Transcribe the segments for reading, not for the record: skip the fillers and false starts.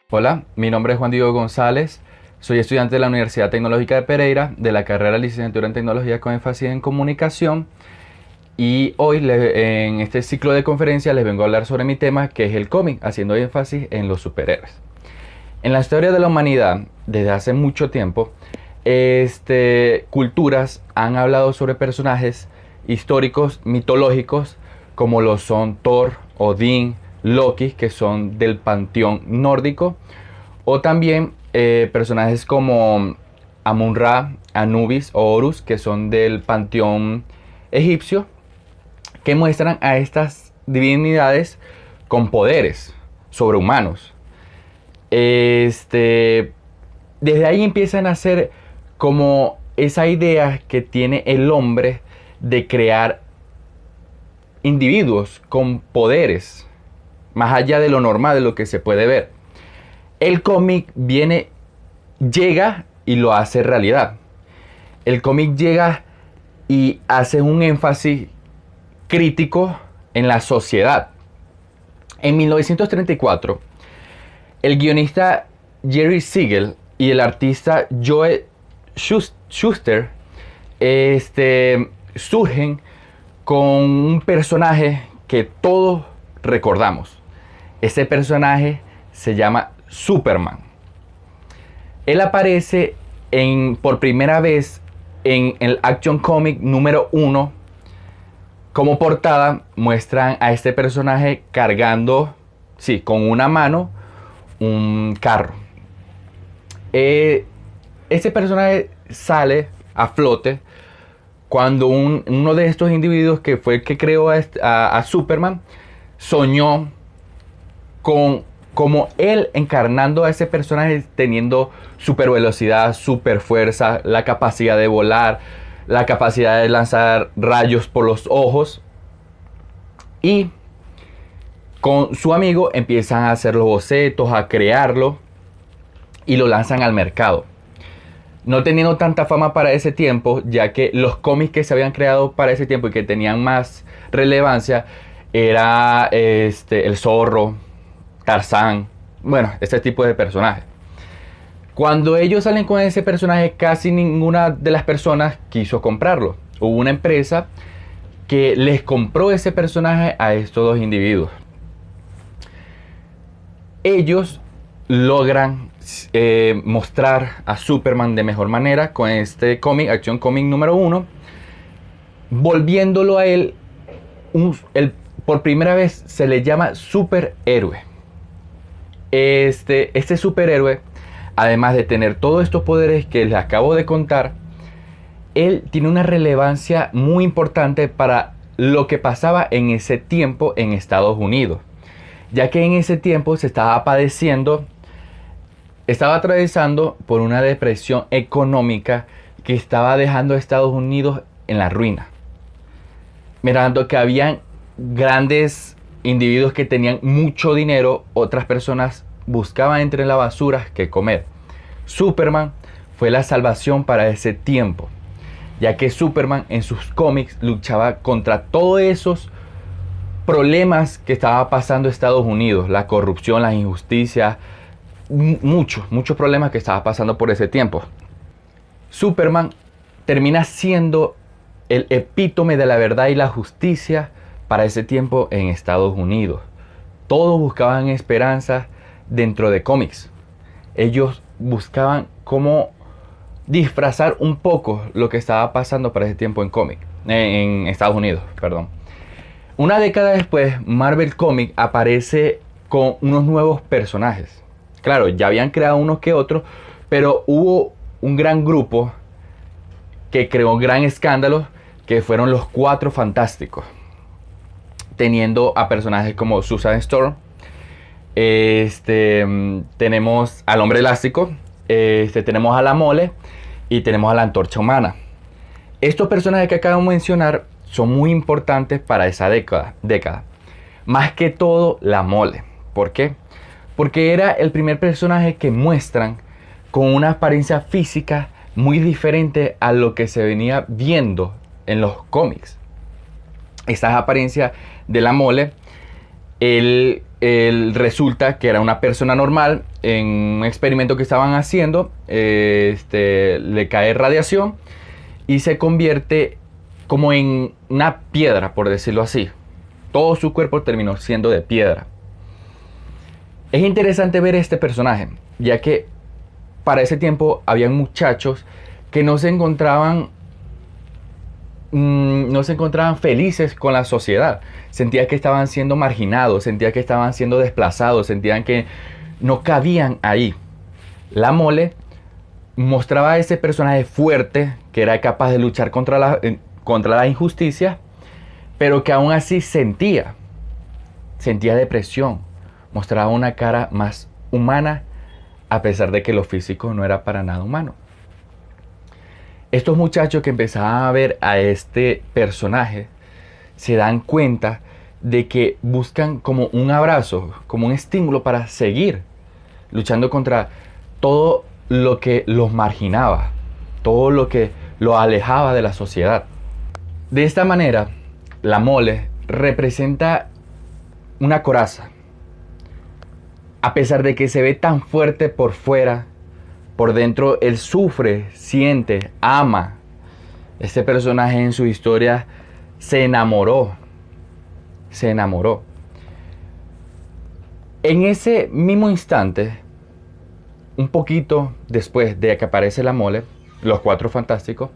Hola, mi nombre es Juan Diego González, soy estudiante de la Universidad Tecnológica de Pereira, de la carrera Licenciatura en Tecnología con énfasis en Comunicación, y hoy en este ciclo de conferencias les vengo a hablar sobre mi tema, que es el cómic, haciendo énfasis en los superhéroes. En la historia de la humanidad, desde hace mucho tiempo, culturas han hablado sobre personajes históricos, mitológicos, como lo son Thor, Odín, Loki, que son del panteón nórdico, o también personajes como Amun-Ra, Anubis o Horus, que son del panteón egipcio, que muestran a estas divinidades con poderes sobrehumanos. Desde ahí empiezan a hacer como esa idea que tiene el hombre de crear individuos con poderes, más allá de lo normal, de lo que se puede ver. El cómic llega y lo hace realidad. El cómic llega y hace un énfasis crítico en la sociedad. En 1934, el guionista Jerry Siegel y el artista Joe Shuster surgen con un personaje que todos recordamos. Ese personaje se llama Superman. Él aparece por primera vez en el Action Comic número 1. Como portada muestran a este personaje cargando, sí, con una mano, un carro. Este personaje sale a flote cuando uno de estos individuos, que fue el que creó a Superman, soñó con como él encarnando a ese personaje, teniendo super velocidad, super fuerza, la capacidad de volar, la capacidad de lanzar rayos por los ojos. Y con su amigo empiezan a hacer los bocetos, a crearlo y lo lanzan al mercado. No teniendo tanta fama para ese tiempo, ya que los cómics que se habían creado para ese tiempo y que tenían más relevancia era el Zorro, Tarzán, bueno, este tipo de personajes. Cuando ellos salen con ese personaje, casi ninguna de las personas quiso comprarlo. Hubo una empresa que les compró ese personaje a estos dos individuos. Ellos logran mostrar a Superman de mejor manera con este cómic, Action Comic número 1, volviéndolo a él, por primera vez se le llama superhéroe. Este superhéroe, además de tener todos estos poderes que les acabo de contar, él tiene una relevancia muy importante para lo que pasaba en ese tiempo en Estados Unidos, ya que en ese tiempo se estaba atravesando por una depresión económica que estaba dejando a Estados Unidos en la ruina. Mirando que habían grandes individuos que tenían mucho dinero, otras personas buscaban entre la basura que comer. Superman fue la salvación para ese tiempo, ya que Superman en sus cómics luchaba contra todos esos problemas que estaba pasando Estados Unidos, la corrupción, las injusticias, muchos problemas que estaba pasando por ese tiempo. Superman termina siendo el epítome de la verdad y la justicia para ese tiempo en Estados Unidos. Todos buscaban esperanza dentro de cómics. Ellos buscaban cómo disfrazar un poco lo que estaba pasando para ese tiempo en Estados Unidos, perdón. Una década después, Marvel Comics aparece con unos nuevos personajes. Claro, ya habían creado unos que otros, pero hubo un gran grupo que creó un gran escándalo, que fueron los Cuatro Fantásticos, teniendo a personajes como Susan Storm, tenemos al Hombre Elástico, tenemos a la Mole y tenemos a la Antorcha Humana. Estos personajes que acabo de mencionar son muy importantes para esa década. Más que todo la Mole. ¿Por qué? Porque era el primer personaje que muestran con una apariencia física muy diferente a lo que se venía viendo en los cómics. Esta apariencia de la Mole Él resulta que era una persona normal en un experimento que estaban haciendo, le cae radiación y se convierte como en una piedra, por decirlo así. Todo su cuerpo terminó siendo de piedra. Es interesante ver este personaje, ya que para ese tiempo habían muchachos que no se encontraban felices con la sociedad. Sentían que estaban siendo marginados, sentían que estaban siendo desplazados, sentían que no cabían ahí. La Mole mostraba a ese personaje fuerte que era capaz de luchar contra la injusticia, pero que aún así sentía depresión, mostraba una cara más humana a pesar de que lo físico no era para nada humano. Estos muchachos que empezaban a ver a este personaje se dan cuenta de que buscan como un abrazo, como un estímulo para seguir luchando contra todo lo que los marginaba, todo lo que los alejaba de la sociedad. De esta manera, la Mole representa una coraza. A pesar de que se ve tan fuerte por fuera, por dentro él sufre, siente, ama. Este personaje en su historia se enamoró. Se enamoró. En ese mismo instante, un poquito después de que aparece la Mole, los Cuatro Fantásticos,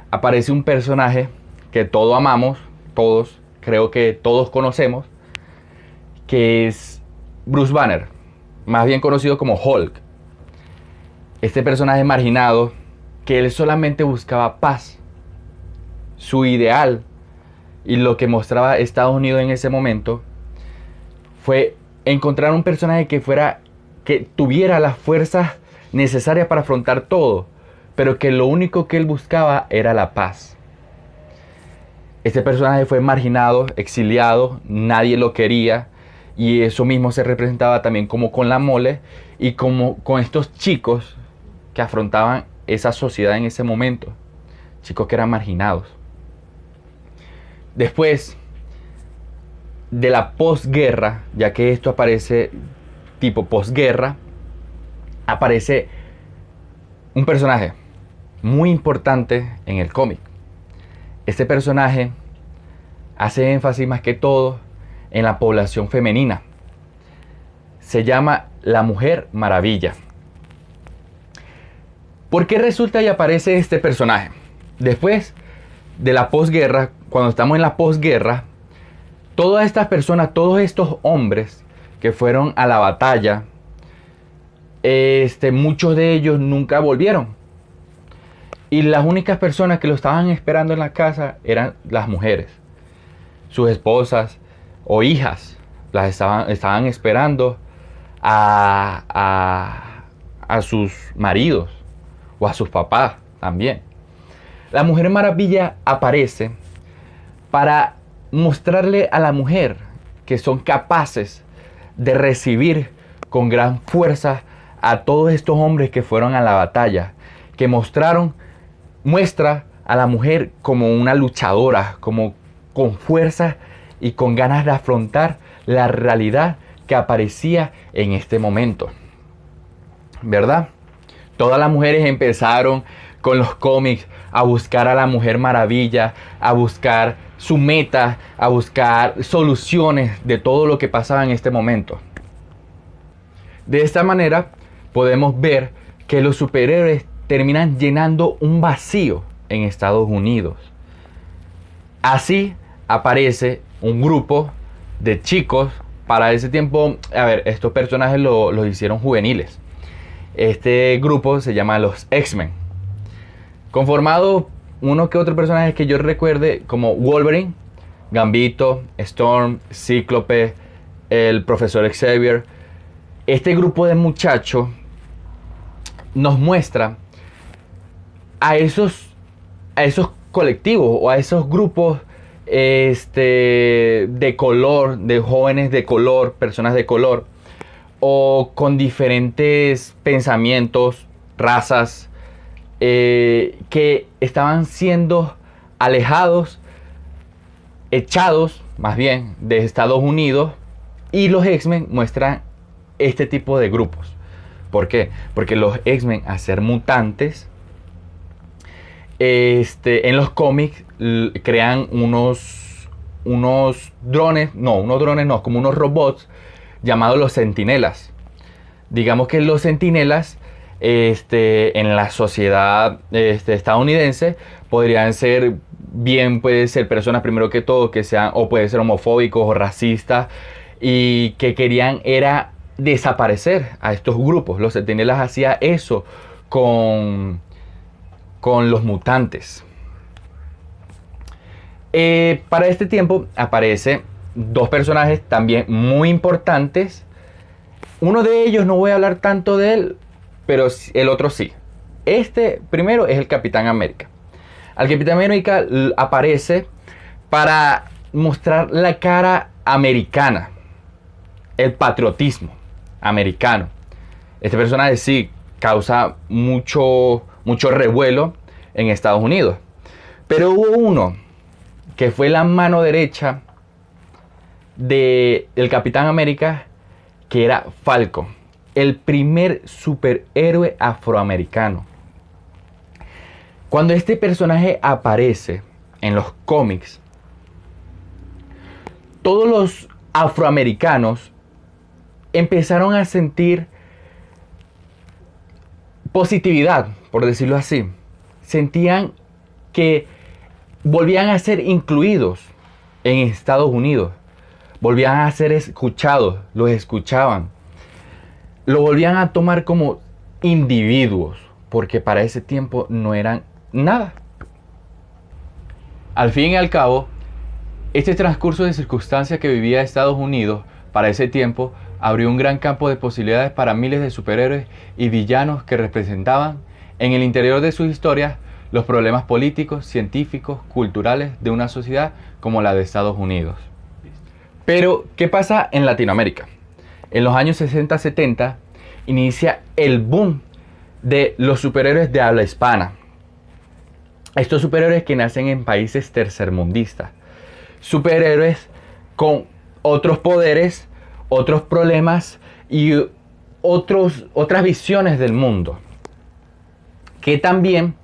aparece un personaje que todos amamos, todos, creo que todos conocemos, que es Bruce Banner, más bien conocido como Hulk. Este personaje marginado, que él solamente buscaba paz. Su ideal y lo que mostraba Estados Unidos en ese momento fue encontrar un personaje que tuviera las fuerzas necesarias para afrontar todo, pero que lo único que él buscaba era la paz. Este personaje fue marginado, exiliado, nadie lo quería, y eso mismo se representaba también como con la Mole y como con estos chicos que afrontaban esa sociedad en ese momento, chicos que eran marginados. Después de la posguerra, ya que esto aparece tipo posguerra, aparece un personaje muy importante en el cómic. Este personaje hace énfasis más que todo en la población femenina. Se llama la Mujer Maravilla. ¿Por qué resulta y aparece este personaje? Después de la posguerra, cuando estamos en la posguerra, todas estas personas, todos estos hombres que fueron a la batalla, muchos de ellos nunca volvieron. Y las únicas personas que lo estaban esperando en la casa eran las mujeres. Sus esposas o hijas las estaban esperando a sus maridos o a sus papás también. La Mujer Maravilla aparece para mostrarle a la mujer que son capaces de recibir con gran fuerza a todos estos hombres que fueron a la batalla, que muestra a la mujer como una luchadora, como con fuerza y con ganas de afrontar la realidad que aparecía en este momento. ¿Verdad? Todas las mujeres empezaron con los cómics a buscar a la Mujer Maravilla, a buscar su meta, a buscar soluciones de todo lo que pasaba en este momento. De esta manera podemos ver que los superhéroes terminan llenando un vacío en Estados Unidos. Así aparece un grupo de chicos. Para ese tiempo, estos personajes los hicieron juveniles. Este grupo se llama los X-Men, conformado uno que otro personaje que yo recuerde, como Wolverine, Gambito, Storm, Cíclope, el Profesor Xavier. Este grupo de muchachos nos muestra a esos colectivos o a esos grupos de color, de jóvenes de color, personas de color, o con diferentes pensamientos, razas, que estaban siendo alejados, echados más bien de Estados Unidos Y los X-Men muestran este tipo de grupos. ¿Por qué? Porque los X-Men, al ser mutantes, en los cómics crean unos drones, como unos robots llamados los Centinelas. Digamos que los Centinelas en la sociedad estadounidense podrían ser, bien puede ser personas primero que todo que sean, o puede ser homofóbicos o racistas, y que querían era desaparecer a estos grupos. Los Centinelas hacían eso con los mutantes. Para este tiempo aparecen dos personajes también muy importantes. Uno de ellos no voy a hablar tanto de él, pero el otro sí. Este primero es el Capitán América. Al Capitán América aparece para mostrar la cara americana, el patriotismo americano. Este personaje sí causa mucho revuelo en Estados Unidos. Pero hubo uno que fue la mano derecha del Capitán América, que era Falcon, el primer superhéroe afroamericano. Cuando este personaje aparece en los cómics, todos los afroamericanos empezaron a sentir positividad, por decirlo así. Sentían que volvían a ser incluidos en Estados Unidos. Volvían a ser escuchados, los escuchaban. Lo volvían a tomar como individuos, porque para ese tiempo no eran nada. Al fin y al cabo, este transcurso de circunstancias que vivía Estados Unidos para ese tiempo abrió un gran campo de posibilidades para miles de superhéroes y villanos que representaban en el interior de sus historias los problemas políticos, científicos, culturales de una sociedad como la de Estados Unidos. Pero, ¿qué pasa en Latinoamérica? En los años 60-70 inicia el boom de los superhéroes de habla hispana. Estos superhéroes que nacen en países tercermundistas. Superhéroes con otros poderes, otros problemas y otras visiones del mundo. Que también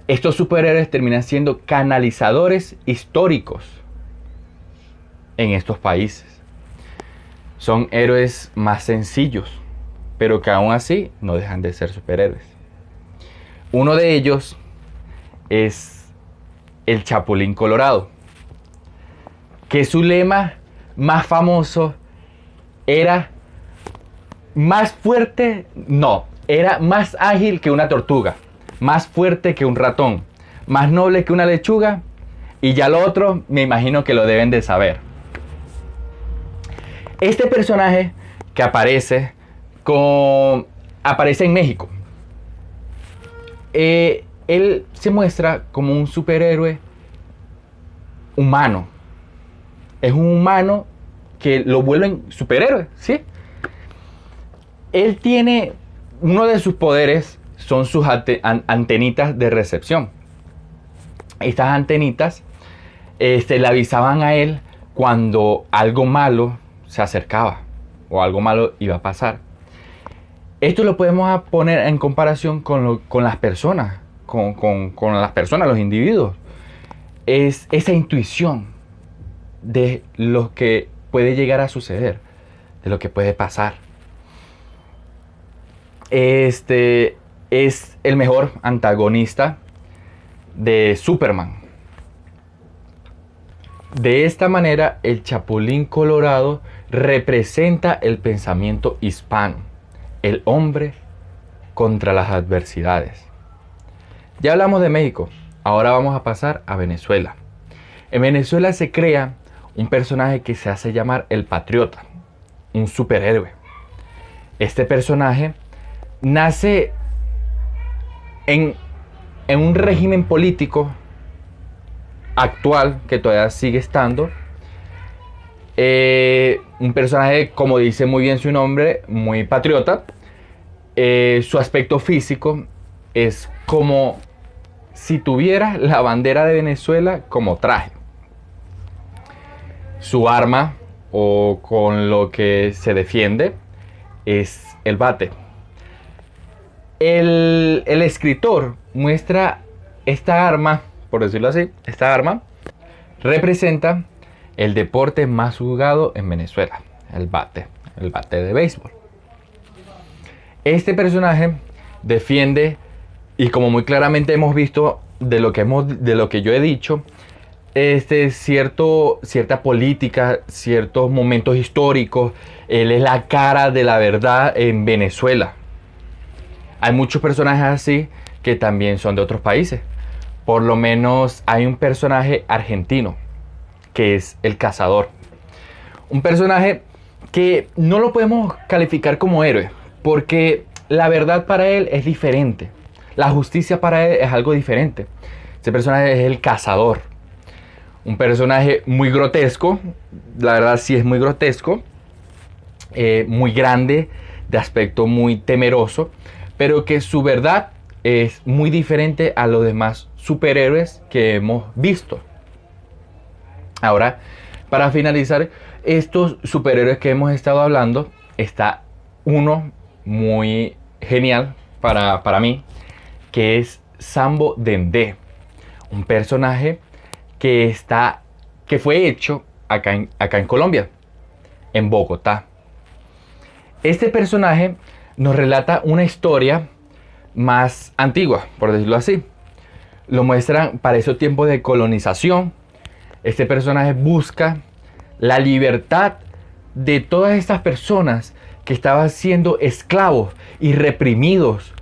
estos superhéroes terminan siendo canalizadores históricos en estos países. Son héroes más sencillos, pero que aún así no dejan de ser superhéroes. Uno de ellos es el Chapulín Colorado, que su lema más famoso era era más ágil que una tortuga, más fuerte que un ratón, más noble que una lechuga, y ya lo otro me imagino que lo deben de saber. Este personaje que aparece en México, él se muestra como un superhéroe humano. Es un humano que lo vuelven superhéroe, ¿sí? Él tiene, uno de sus poderes son sus antenitas de recepción. Estas antenitas le avisaban a él cuando algo malo se acercaba o algo malo iba a pasar. Esto lo podemos poner en comparación con las personas, con las personas, los individuos. Es esa intuición de lo que puede llegar a suceder, de lo que puede pasar. Este es el mejor antagonista de Superman. De esta manera, el Chapulín Colorado representa el pensamiento hispano, el hombre contra las adversidades. Ya hablamos de México, ahora vamos a pasar a Venezuela. En Venezuela se crea un personaje que se hace llamar el Patriota, un superhéroe. Este personaje nace en un régimen político actual que todavía sigue estando. Un personaje, como dice muy bien su nombre, muy patriota. Su aspecto físico es como si tuviera la bandera de Venezuela como traje. Su arma o con lo que se defiende es el bate. El escritor muestra esta arma, por decirlo así, esta arma representa el deporte más jugado en Venezuela, el bate de béisbol. Este personaje defiende, y como muy claramente hemos visto de lo que yo he dicho, cierta política, ciertos momentos históricos. Él es la cara de la verdad en Venezuela. Hay muchos personajes así que también son de otros países. Por lo menos hay un personaje argentino que es el cazador. Un personaje que no lo podemos calificar como héroe, porque la verdad para él es diferente. La justicia para él es algo diferente. Ese personaje es el cazador. Un personaje muy grotesco, la verdad sí es muy grotesco, muy grande, de aspecto muy temeroso, pero que su verdad es muy diferente a los demás superhéroes que hemos visto. Ahora, para finalizar, estos superhéroes que hemos estado hablando, está uno muy genial para mí, que es Sambo Dendé, un personaje que fue hecho acá en Colombia, en Bogotá. Este personaje nos relata una historia más antigua, por decirlo así. Lo muestran para esos tiempos de colonización. Este personaje busca la libertad de todas estas personas que estaban siendo esclavos y reprimidos.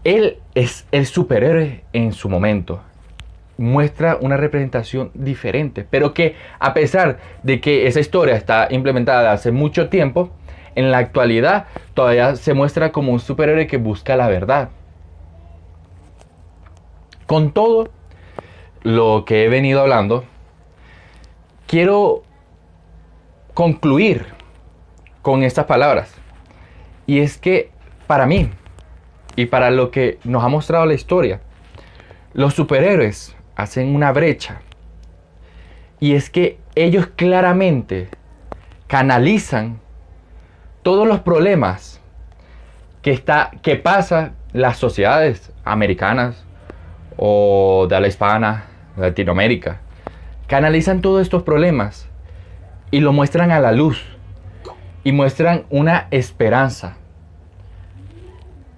Él es el superhéroe en su momento. Muestra una representación diferente, pero que a pesar de que esa historia está implementada hace mucho tiempo, en la actualidad todavía se muestra como un superhéroe que busca la verdad. Con todo lo que he venido hablando, quiero concluir con estas palabras. Y es que para mí y para lo que nos ha mostrado la historia, los superhéroes hacen una brecha. Y es que ellos claramente canalizan todos los problemas que pasa las sociedades americanas o de la hispana, Latinoamérica. Canalizan todos estos problemas y lo muestran a la luz y muestran una esperanza.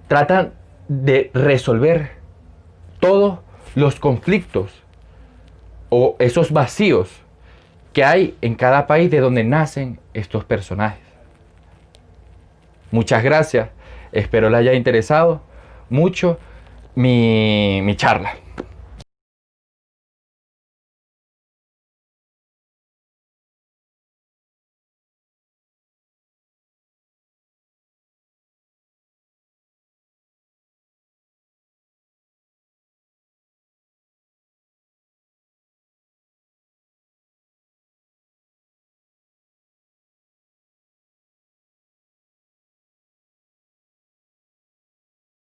Tratan de resolver todos los conflictos o esos vacíos que hay en cada país de donde nacen estos personajes. Muchas gracias. Espero les haya interesado mucho mi charla.